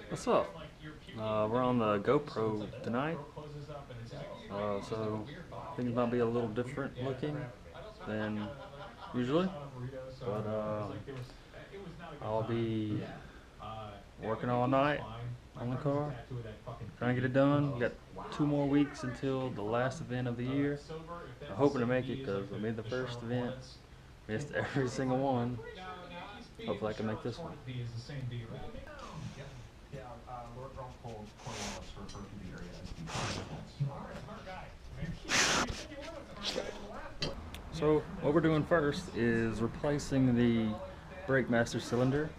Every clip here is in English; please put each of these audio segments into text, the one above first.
What's up? We're on the GoPro tonight, so I think it might be a little different looking than usually, but I'll be working all night on the car, trying to get it done. We got 2 more weeks until the last event of the year. I'm hoping to make it because I made the first event, missed every single one. Hopefully I can make this one. So what we're doing first is replacing the brake master cylinder.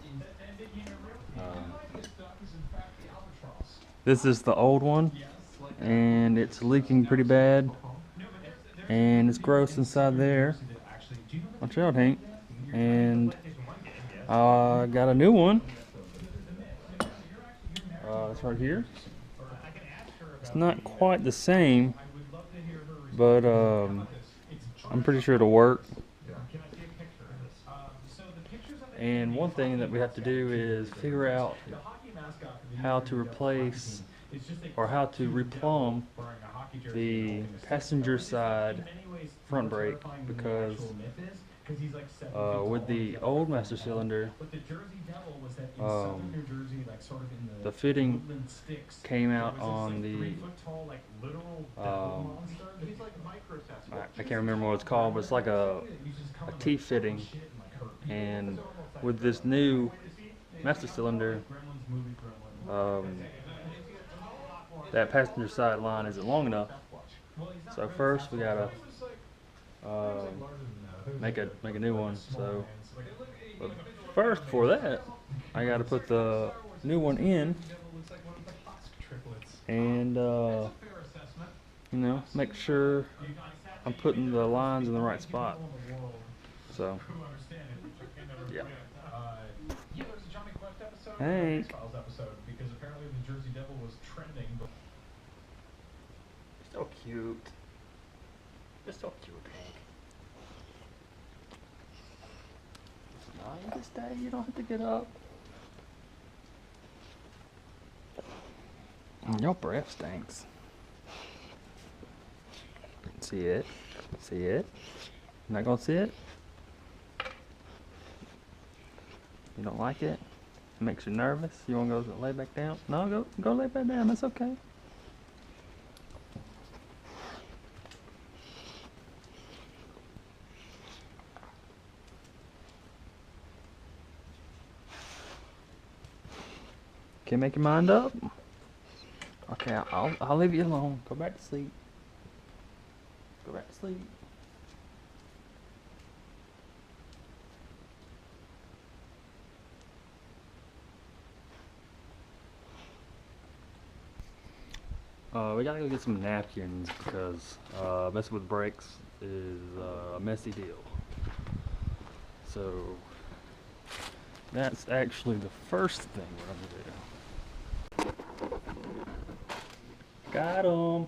This is the old one, and it's leaking pretty bad, and it's gross inside there. Watch out, Hank. And I got a new one. It's right here. It's not quite the same, but I'm pretty sure it'll work. And one thing that we have to do is figure out how to replace or how to replumb the passenger side front brake, because with the old master cylinder, the fitting came out on the I can't remember what it's called, but it's like a T fitting, and with this new master cylinder, that passenger side line isn't long enough. So first we gotta make a new one. So, but first, for that, I gotta put the new one in, and make sure I'm putting the lines in the right spot. So, yeah. Hank. So cute. You're so cute, Hank. No, you can stay. You don't have to get up. Your breath stinks. See it? See it? You're not gonna see it? You don't like it? It makes you nervous? You wanna go lay back down? No, go lay back down. That's okay. Can't make your mind up? Okay, I'll leave you alone. Go back to sleep. Go back to sleep. We gotta go get some napkins because messing with brakes is a messy deal. So that's actually the first thing we're gonna do. Got 'em.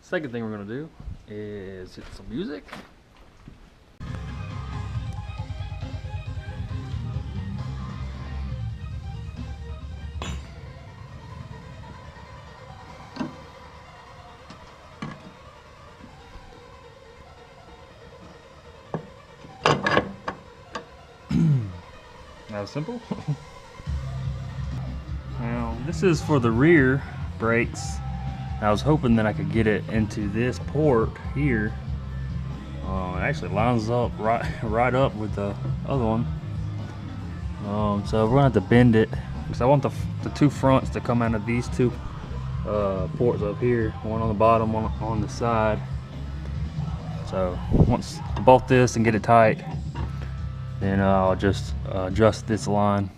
Second thing we're gonna do is hit some music. That was simple. Now this is for the rear brakes. I was hoping that I could get it into this port here. It actually lines up right up with the other one. So we're gonna have to bend it because I want the two fronts to come out of these two ports up here. One on the bottom, one on the side. So once I bolt this and get it tight, then I'll just adjust this line.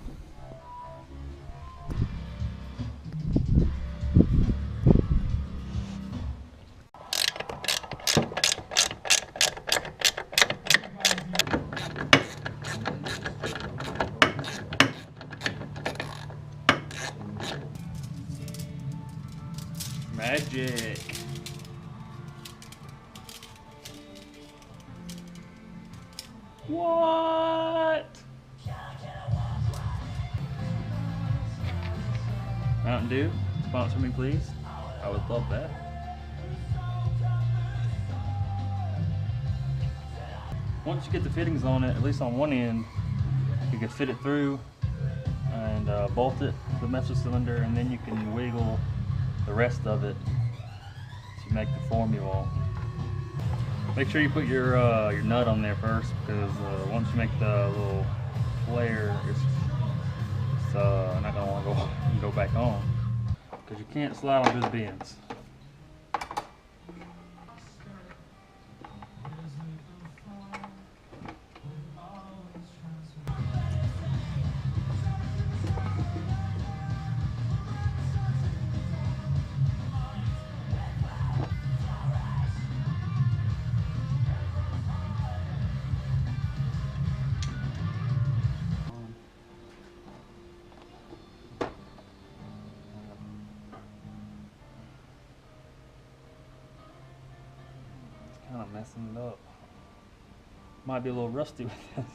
Magic. What? Mountain Dew, sponsor me please. I would love that. Once you get the fittings on it, at least on one end, you can fit it through and bolt it to the master cylinder, and then you can wiggle the rest of it to make the form you want. Make sure you put your nut on there first, because once you make the little flare, it's not gonna want to go back on, because you can't slide on through the bends. Kind of messing it up. Might be a little rusty with this.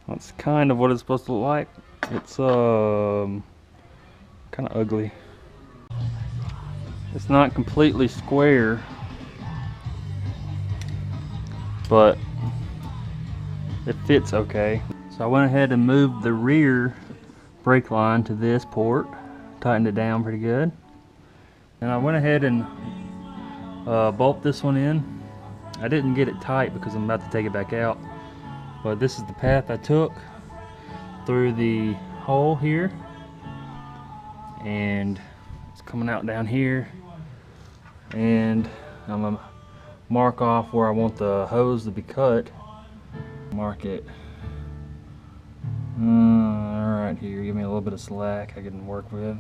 That's kind of what it's supposed to look like. It's kind of ugly. It's not completely square, but it fits okay. So I went ahead and moved the rear brake line to this port, tightened it down pretty good, and I went ahead and bolted this one in. I didn't get it tight because I'm about to take it back out, but this is the path I took through the hole here, and it's coming out down here, and I'm gonna mark off where I want the hose to be cut. Mark it right here. Give me a little bit of slack I can work with.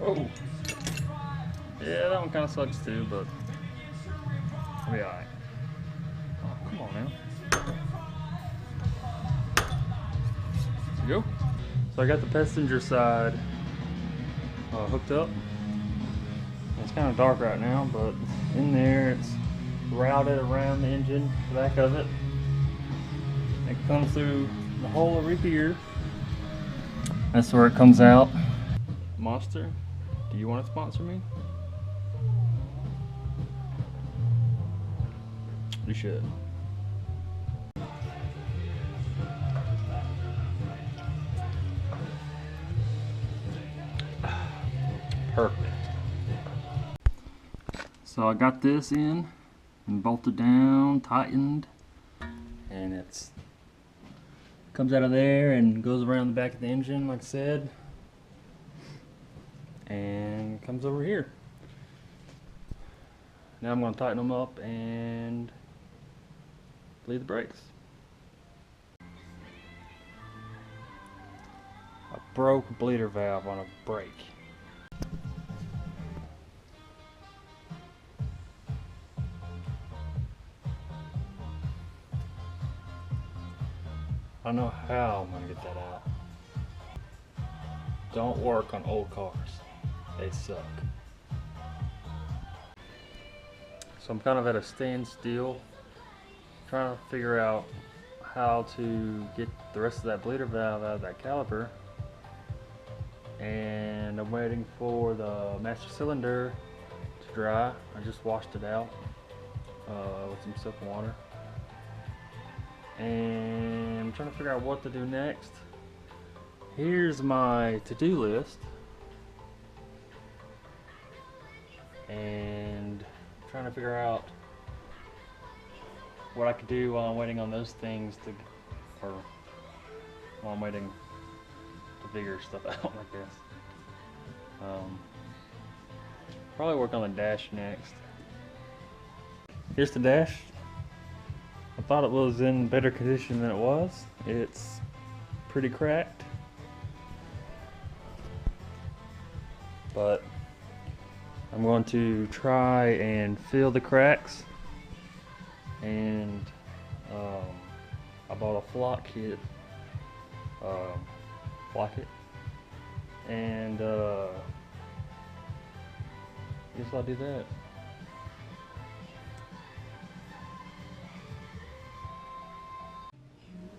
Oh, yeah, that one kind of sucks too, but it'll be alright. Oh, come on now. There you go. So I got the passenger side hooked up. It's kind of dark right now, but in there it's routed around the engine, the back of it. It comes through the hole over here. That's where it comes out. Monster, do you want to sponsor me? You should. Perfect. So I got this in and bolted down, tightened, and it's comes out of there and goes around the back of the engine, like I said, and comes over here. Now I'm going to tighten them up and bleed the brakes. I broke a bleeder valve on a brake. I don't know how I'm gonna get that out. Don't work on old cars. They suck. So I'm kind of at a standstill, trying to figure out how to get the rest of that bleeder valve out of that caliper. And I'm waiting for the master cylinder to dry. I just washed it out with some soap and water. And I'm trying to figure out what to do next. Here's my to-do list, and I'm trying to figure out what I could do while I'm waiting on those things to, or while I'm waiting to figure stuff out like this. Probably work on the dash next. Here's the dash. I thought it was in better condition than it was. It's pretty cracked, but I'm going to try and fill the cracks and I bought a flock kit, flocket, and guess I'll do that.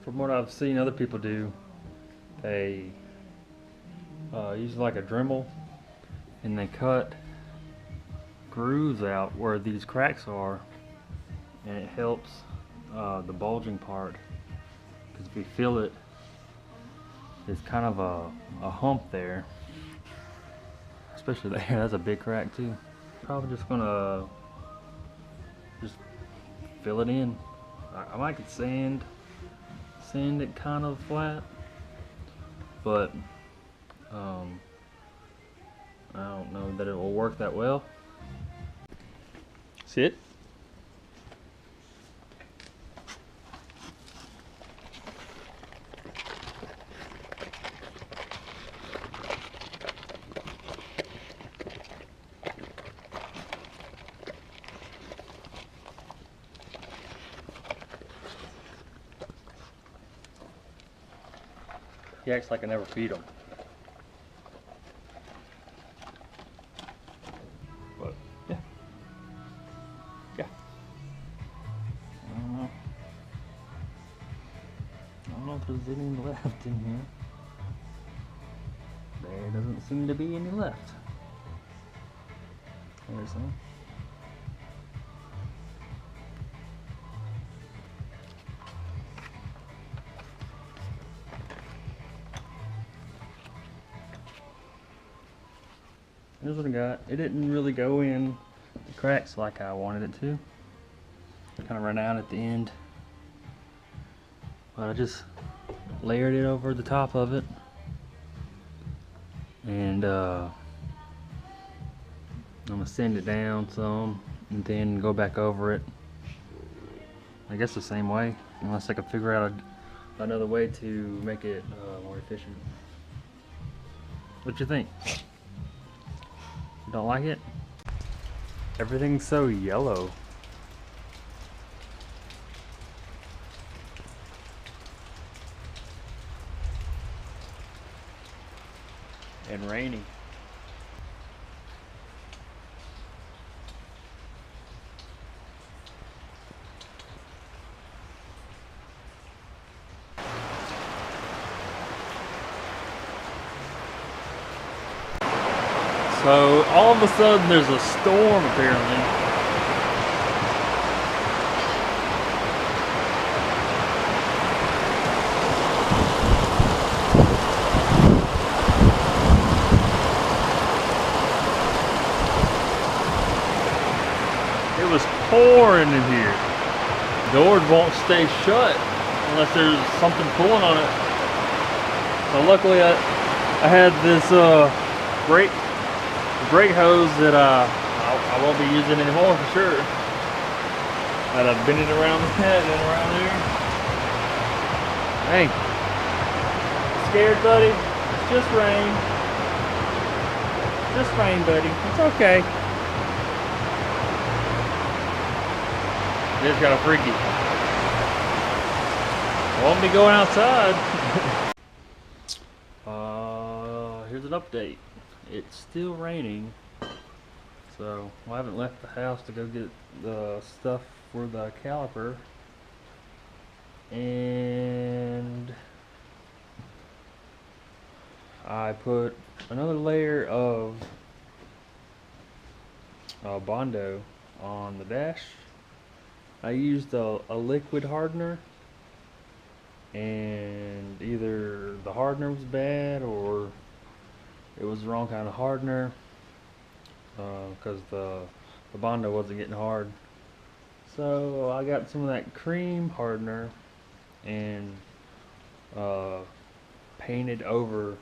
From what I've seen other people do, they use like a Dremel and they cut grooves out where these cracks are, and it helps the bulging part, because if you feel it, it's kind of a hump there, especially there. That's a big crack too. Probably just gonna just fill it in. I might could sand it kind of flat, but I don't know that it will work that well. See it? He acts like I never feed him. But yeah. Yeah. I don't know if there's any left in here. There doesn't seem to be any left. There's some. Here's what I got. It didn't really go in the cracks like I wanted it to. Kind of ran out at the end. But I just layered it over the top of it. And I'm gonna sand it down some and then go back over it. I guess the same way, unless I can figure out another way to make it more efficient. What you think? Don't like it? Everything's so yellow. And rainy. So all of a sudden there's a storm apparently. It was pouring in here. Doors won't stay shut unless there's something pulling on it. So luckily I had this brake hose that I won't be using anymore for sure. That I've been it around the head and around here. Hey, scared, buddy? It's just rain. Just rain, buddy. It's okay. It's kind of freaky. I won't be going outside. Here's an update. It's still raining, so I haven't left the house to go get the stuff for the caliper, and I put another layer of Bondo on the dash. I used a liquid hardener, and either the hardener was bad or it was the wrong kind of hardener, because the Bondo wasn't getting hard. So I got some of that cream hardener and painted over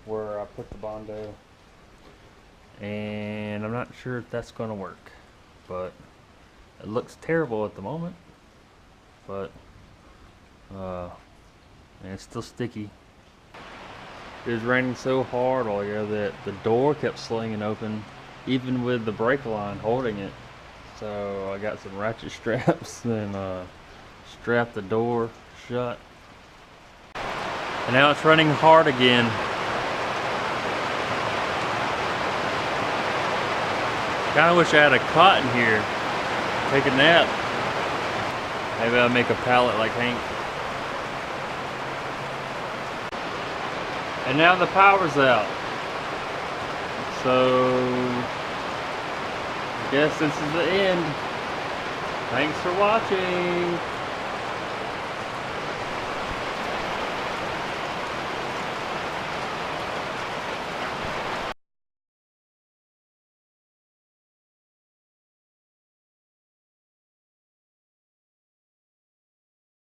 where I put the Bondo, and I'm not sure if that's going to work, but it looks terrible at the moment. But and it's still sticky. It was raining so hard all year that the door kept slinging open, even with the brake line holding it. So I got some ratchet straps and strap the door shut. And now it's running hard again. Kinda wish I had a cot in here. Take a nap. Maybe I'll make a pallet like Hank. And now the power's out. So I guess this is the end. Thanks for watching.